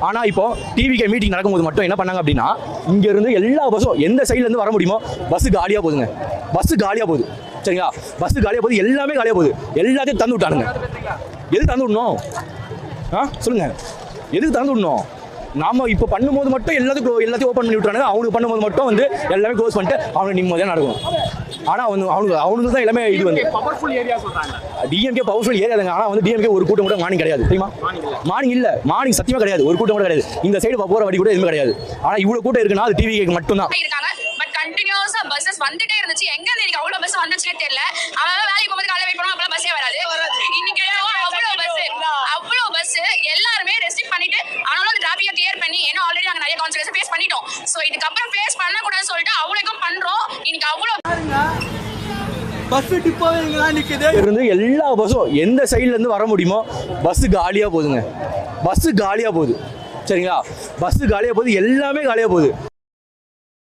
ஆனால் இப்போ TVK meeting நடக்கும்போது மட்டும் என்ன பண்ணாங்க அப்படின்னா இங்கேருந்து எல்லா பஸ்ஸும் எந்த சைட்லேருந்து வர முடியுமோ பஸ்ஸு காலியாக போகுதுங்க. பஸ்ஸு காலியாக போகுது. சரிங்களா? பஸ்ஸு காலியாக போகுது, எல்லாமே காலியாக போகுது. எல்லாத்தையும் தந்து விட்டானுங்க. எதுக்கு தந்து விடணும்? சொல்லுங்கள், எதுக்கு தந்து விடணும்? நாம இப்போ பண்ணும்போது மட்டும் எல்லாத்தையும் ஓப்பன் பண்ணி விட்டுறாங்க. அவனுக்கு பண்ணும்போது மட்டும் வந்து எல்லாமே க்ளோஸ் பண்ணிட்டு அவனுக்கு நிம்மதியாக நடக்கும். ஆனால் அவனுக்கு தான் எல்லாமே இது வந்து பவர்ஃபுல் ஏரியா சொல்றாங்க. டிஎம்கே பவர்ஃபுல் ஏரியா தாங்க. ஆனால் வந்து டிஎம்கே ஒரு கூட்டம் கூட மார்னிங் கிடையாது தெரியுமா? மார்னிங் இல்லை, மார்னிங் சத்தியமாக கிடையாது. ஒரு கூட்டம் கூட கிடையாது. இந்த சைடு போகிற வழி கூட எதுவுமே கிடையாது. ஆனால் இவ்வளோ கூட்டம் இருக்குன்னா அது டிவிகேக்கு மட்டும் தான். கண்டினியூஸா பஸ்ஸஸ் வந்துட்டே இருந்துச்சு. எங்க இருந்து அவ்வளவு பஸ் வந்துச்சுனே தெரியல. அவன் வேலைக்கு போகும்போது காலையில வெயிட் பண்ணுவோம், அப்பலாம் பஸ்ஸே வராது. இன்னைக்கு அவ்வளவு பஸ் எல்லாருமே ரெஸ்ட்ரிக்ட் பண்ணிட்டு ஆனாலும் அந்த டிராஃபிக்கை கிளியர் பண்ணி ஏன்னா ஆல்ரெடி நாங்க நிறைய கான்சிக்வன்ஸ் ஃபேஸ் பண்ணிட்டோம். சோ இதுக்கப்புறம் ஃபேஸ் பண்ணக்கூடாதுன்னு சொல்லிட்டு அவ்வளோக்கும் பண்றோம். இன்னைக்கு அவ்வளோ பஸ் டிப்போங்களா நிக்குது. இருந்து எல்லா பஸ்ஸும் எந்த சைட்ல இருந்து வர முடியுமோ பஸ்ஸு காலியாக போகுதுங்க. பஸ்ஸு காலியாக போகுது. சரிங்களா? பஸ்ஸு காலியாக போகுது, எல்லாமே காலியாக போகுது.